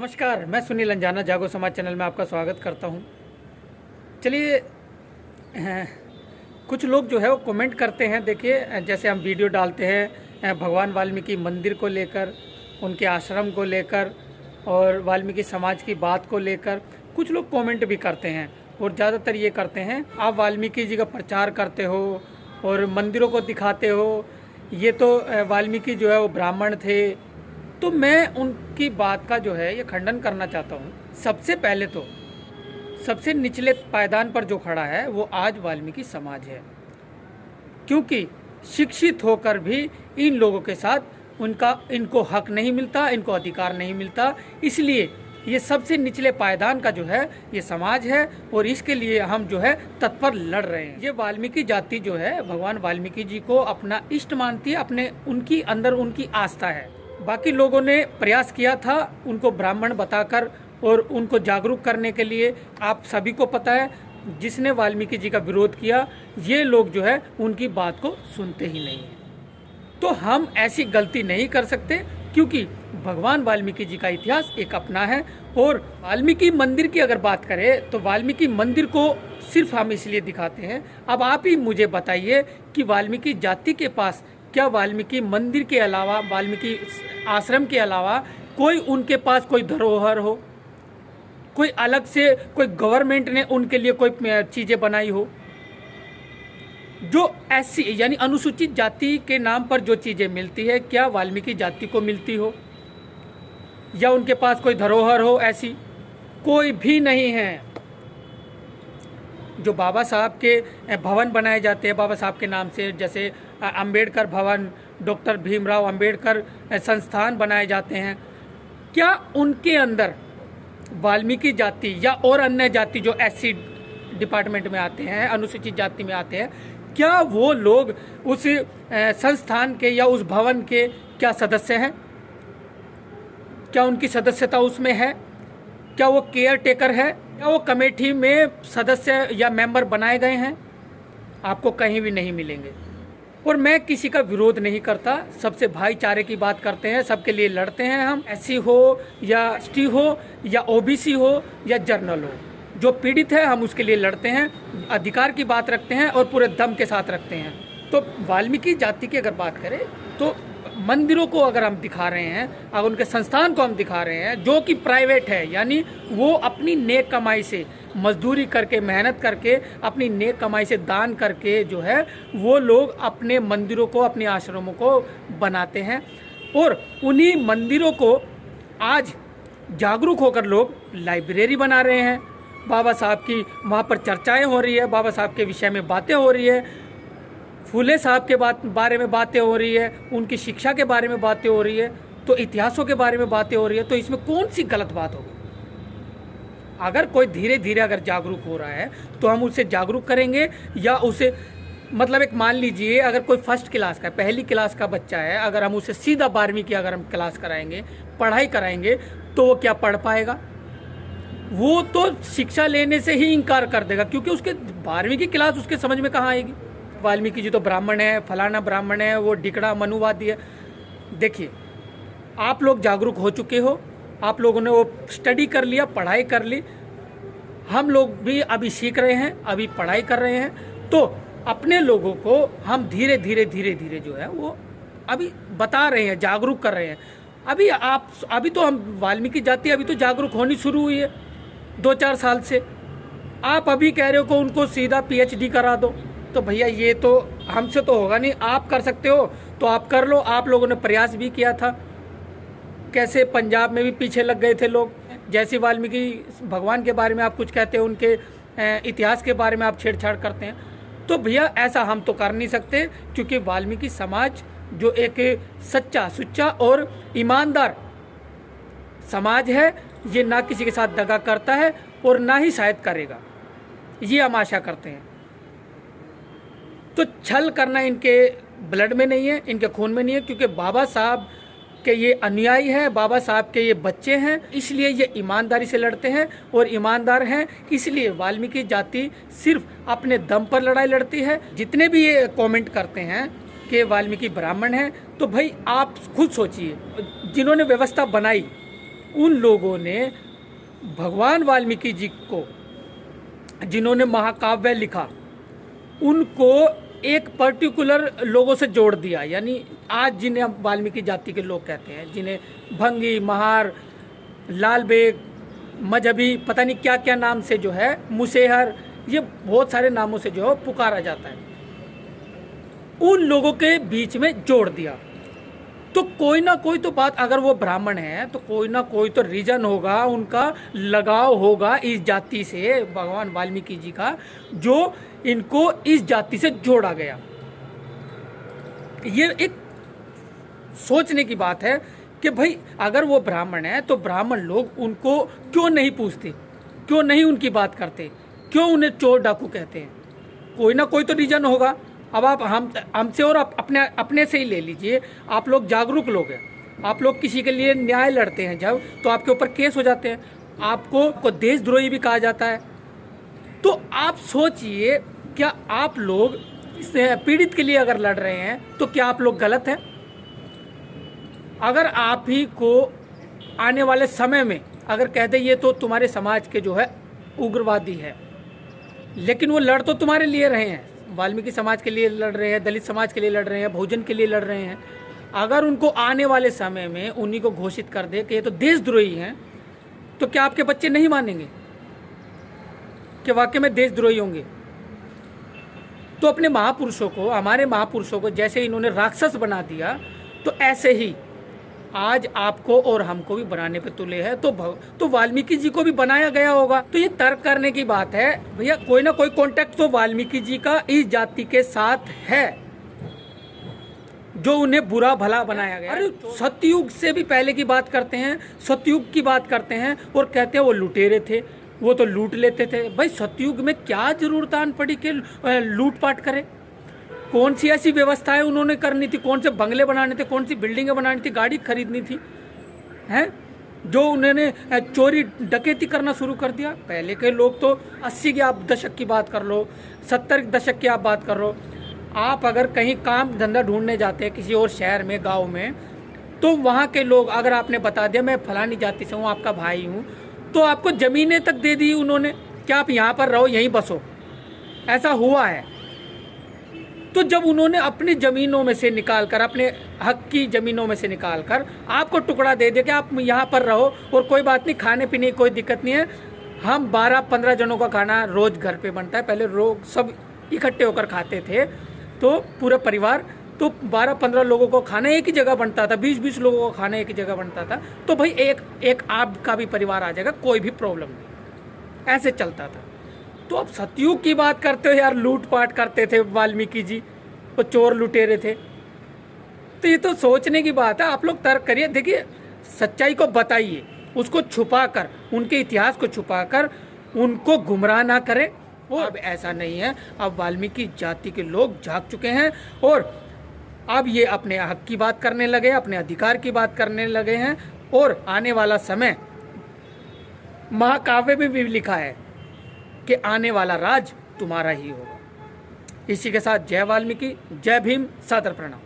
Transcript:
नमस्कार, मैं सुनील अंजाना जागो समाज चैनल में आपका स्वागत करता हूं। चलिए, कुछ लोग जो है वो कमेंट करते हैं। देखिए, जैसे हम वीडियो डालते हैं भगवान वाल्मीकि मंदिर को लेकर, उनके आश्रम को लेकर और वाल्मीकि समाज की बात को लेकर कुछ लोग कमेंट भी करते हैं और ज़्यादातर ये करते हैं, आप वाल्मीकि जी का प्रचार करते हो और मंदिरों को दिखाते हो, ये तो वाल्मीकि जो है वो ब्राह्मण थे। तो मैं उनकी बात का जो है ये खंडन करना चाहता हूँ। सबसे पहले तो सबसे निचले पायदान पर जो खड़ा है वो आज वाल्मीकि समाज है, क्योंकि शिक्षित होकर भी इन लोगों के साथ इनको हक नहीं मिलता, इनको अधिकार नहीं मिलता। इसलिए ये सबसे निचले पायदान का जो है ये समाज है और इसके लिए हम जो है तत्पर लड़ रहे हैं। ये वाल्मीकि जाति जो है भगवान वाल्मीकि जी को अपना इष्ट मानती है, अपने उनकी अंदर उनकी आस्था है। बाकी लोगों ने प्रयास किया था उनको ब्राह्मण बताकर और उनको जागरूक करने के लिए। आप सभी को पता है, जिसने वाल्मीकि जी का विरोध किया, ये लोग जो है उनकी बात को सुनते ही नहीं है। तो हम ऐसी गलती नहीं कर सकते, क्योंकि भगवान वाल्मीकि जी का इतिहास एक अपना है। और वाल्मीकि मंदिर की अगर बात करें तो वाल्मीकि मंदिर को सिर्फ हम इसलिए दिखाते हैं। अब आप ही मुझे बताइए कि वाल्मीकि जाति के पास क्या वाल्मीकि मंदिर के अलावा, वाल्मीकि आश्रम के अलावा कोई उनके पास कोई धरोहर हो, कोई अलग से कोई गवर्नमेंट ने उनके लिए कोई चीज़ें बनाई हो, जो ऐसी यानी अनुसूचित जाति के नाम पर जो चीज़ें मिलती है, क्या वाल्मीकि जाति को मिलती हो या उनके पास कोई धरोहर हो? ऐसी कोई भी नहीं है। जो बाबा साहब के भवन बनाए जाते हैं बाबा साहब के नाम से, जैसे अंबेडकर भवन, डॉक्टर भीमराव अंबेडकर संस्थान बनाए जाते हैं, क्या उनके अंदर वाल्मीकि जाति या और अन्य जाति जो एससी डिपार्टमेंट में आते हैं, अनुसूचित जाति में आते हैं, क्या वो लोग उस संस्थान के या उस भवन के क्या सदस्य हैं? क्या उनकी सदस्यता उसमें है? क्या वो केयर टेकर है? क्या वो कमेटी में सदस्य या मेंबर बनाए गए हैं? आपको कहीं भी नहीं मिलेंगे। और मैं किसी का विरोध नहीं करता, सबसे भाईचारे की बात करते हैं, सबके लिए लड़ते हैं हम। एससी हो या एसटी हो या ओबीसी हो या जर्नल हो, जो पीड़ित है हम उसके लिए लड़ते हैं, अधिकार की बात रखते हैं और पूरे दम के साथ रखते हैं। तो वाल्मीकि जाति की अगर बात करें तो मंदिरों को अगर हम दिखा रहे हैं, अगर उनके संस्थान को हम दिखा रहे हैं जो कि प्राइवेट है, यानी वो अपनी नेक कमाई से मजदूरी करके, मेहनत करके, अपनी नेक कमाई से दान करके जो है वो लोग अपने मंदिरों को, अपने आश्रमों को बनाते हैं। और उन्हीं मंदिरों को आज जागरूक होकर लोग लाइब्रेरी बना रहे हैं। बाबा साहब की वहाँ पर चर्चाएं हो रही है, बाबा साहब के विषय में बातें हो रही है, फूले साहब के बारे में बातें हो रही है, उनकी शिक्षा के बारे में बातें हो रही है, तो इतिहासों के बारे में बातें हो रही है। तो इसमें कौन सी गलत बात होगी? अगर कोई धीरे धीरे अगर जागरूक हो रहा है तो हम उसे जागरूक करेंगे, या उसे मतलब एक मान लीजिए अगर कोई फर्स्ट क्लास का, पहली क्लास का बच्चा है, अगर हम उसे सीधा 12वीं की अगर हम क्लास कराएंगे, पढ़ाई कराएंगे, तो वो क्या पढ़ पाएगा? वो तो शिक्षा लेने से ही इनकार कर देगा, क्योंकि उसके 12वीं की क्लास उसके समझ में कहाँ आएगी? वाल्मीकि जी तो ब्राह्मण है, फलाना ब्राह्मण है, वो डिकड़ा मनुवादी है। देखिए, आप लोग जागरूक हो चुके हो, आप लोगों ने वो स्टडी कर लिया, पढ़ाई कर ली, हम लोग भी अभी सीख रहे हैं, अभी पढ़ाई कर रहे हैं। तो अपने लोगों को हम धीरे धीरे जो है वो अभी बता रहे हैं, जागरूक कर रहे हैं। अभी तो हम वाल्मीकि जाति अभी तो जागरूक होनी शुरू हुई है 2-4 साल से। आप अभी कह रहे हो कि उनको सीधा PhD करा दो, तो भैया ये तो हमसे तो होगा नहीं। आप कर सकते हो तो आप कर लो। आप लोगों ने प्रयास भी किया था, कैसे पंजाब में भी पीछे लग गए थे लोग। जैसे वाल्मीकि भगवान के बारे में आप कुछ कहते हैं, उनके इतिहास के बारे में आप छेड़छाड़ करते हैं, तो भैया ऐसा हम तो कर नहीं सकते, क्योंकि वाल्मीकि समाज जो एक सच्चा, सुच्चा और ईमानदार समाज है, ये ना किसी के साथ दगा करता है और ना ही शायद करेगा, ये हम आशा करते हैं। तो छल करना इनके ब्लड में नहीं है, इनके खून में नहीं है, क्योंकि बाबा साहब के ये अनुयायी हैं, बाबा साहब के ये बच्चे हैं, इसलिए ये ईमानदारी से लड़ते हैं और ईमानदार हैं। इसलिए वाल्मीकि जाति सिर्फ अपने दम पर लड़ाई लड़ती है। जितने भी ये कमेंट करते हैं कि वाल्मीकि ब्राह्मण हैं, तो भाई आप खुद सोचिए, जिन्होंने व्यवस्था बनाई उन लोगों ने भगवान वाल्मीकि जी को, जिन्होंने महाकाव्य लिखा, उनको एक पर्टिकुलर लोगों से जोड़ दिया। यानी आज जिन्हें हम वाल्मीकि जाति के लोग कहते हैं, जिन्हें भंगी, महार, लाल बेग, मजहबी, पता नहीं क्या क्या नाम से जो है, मुसेहर, ये बहुत सारे नामों से जो है पुकारा जाता है, उन लोगों के बीच में जोड़ दिया। तो कोई ना कोई तो बात, अगर वो ब्राह्मण है तो कोई ना कोई तो रीजन होगा, उनका लगाव होगा इस जाति से, भगवान वाल्मीकि जी का, जो इनको इस जाति से जोड़ा गया। ये एक सोचने की बात है कि भाई अगर वो ब्राह्मण है तो ब्राह्मण लोग उनको क्यों नहीं पूछते, क्यों नहीं उनकी बात करते, क्यों उन्हें चोर डाकू कहते हैं? कोई ना कोई तो रीजन होगा। अब आप हमसे और अपने से ही ले लीजिए, आप लोग जागरूक लोग हैं, आप लोग किसी के लिए न्याय लड़ते हैं जब, तो आपके ऊपर केस हो जाते हैं, आपको देशद्रोही भी कहा जाता है। तो आप सोचिए, क्या आप लोग पीड़ित के लिए अगर लड़ रहे हैं तो क्या आप लोग गलत हैं? अगर आप ही को आने वाले समय में अगर कह दे ये तो तुम्हारे समाज के जो है उग्रवादी है, लेकिन वो लड़ तो तुम्हारे लिए रहे हैं, वाल्मीकि समाज के लिए लड़ रहे हैं, दलित समाज के लिए लड़ रहे हैं, बहुजन के लिए लड़ रहे हैं, अगर उनको आने वाले समय में उन्हीं को घोषित कर दे कि ये तो देशद्रोही हैं, तो क्या आपके बच्चे नहीं मानेंगे कि वाकई में देशद्रोही होंगे? तो अपने महापुरुषों को, हमारे महापुरुषों को जैसे इन्होंने राक्षस बना दिया, तो ऐसे ही आज आपको और हमको भी बनाने पे तुले है। तो वाल्मीकि जी को भी बनाया गया होगा। तो ये तर्क करने की बात है भैया, कोई ना कोई कॉन्टेक्ट तो वाल्मीकि जी का इस जाति के साथ है, जो उन्हें बुरा भला बनाया गया। अरे सतयुग से भी पहले की बात करते हैं, सतयुग की बात करते हैं और कहते हैं वो लुटेरे थे, वो तो लूट लेते थे। भाई सतयुग में क्या जरूरत आन पड़ी कि लूटपाट करे? कौन सी ऐसी व्यवस्थाएं उन्होंने करनी थी? कौन से बंगले बनाने थे? कौन सी बिल्डिंगें बनानी थी? गाड़ी खरीदनी थी? हैं जो उन्होंने चोरी डकैती करना शुरू कर दिया। पहले के लोग तो 80 के आप दशक की बात कर लो, 70 दशक की आप बात कर लो, आप अगर कहीं काम धंधा ढूंढने जाते हैं किसी और शहर में, गाँव में, तो वहाँ के लोग अगर आपने बता दिया मैं फलानी जाति से हूँ, आपका भाई हूँ, तो आपको ज़मीनें तक दे दी उन्होंने, क्या आप यहाँ पर रहो, यहीं बसो। ऐसा हुआ है। तो जब उन्होंने अपनी ज़मीनों में से निकाल कर, अपने हक की ज़मीनों में से निकाल कर आपको टुकड़ा दे दिया कि आप यहाँ पर रहो और कोई बात नहीं, खाने पीने की कोई दिक्कत नहीं है, हम 12-15 जनों का खाना रोज़ घर पे बनता है। पहले लोग सब इकट्ठे होकर खाते थे, तो पूरा परिवार, तो 12-15 लोगों को खाना एक ही जगह बनता था, 20-20 लोगों को खाना एक ही जगह बनता था। तो भाई एक आपका भी परिवार आ जाएगा, कोई भी प्रॉब्लम नहीं, ऐसे चलता था। तो अब सतयुग की बात करते हो यार, लूटपाट करते थे वाल्मीकि जी, वो चोर लुटेरे थे। तो ये तो सोचने की बात है। आप लोग तर्क करिए, देखिए सच्चाई को बताइए, उसको छुपाकर, उनके इतिहास को छुपाकर उनको गुमराह ना करें। और अब ऐसा नहीं है, अब वाल्मीकि जाति के लोग जाग चुके हैं और अब ये अपने हक की बात करने लगे, अपने अधिकार की बात करने लगे हैं। और आने वाला समय, महाकाव्य में भी लिखा है कि आने वाला राज तुम्हारा ही होगा। इसी के साथ जय वाल्मीकि, जय भीम, सादर प्रणाम।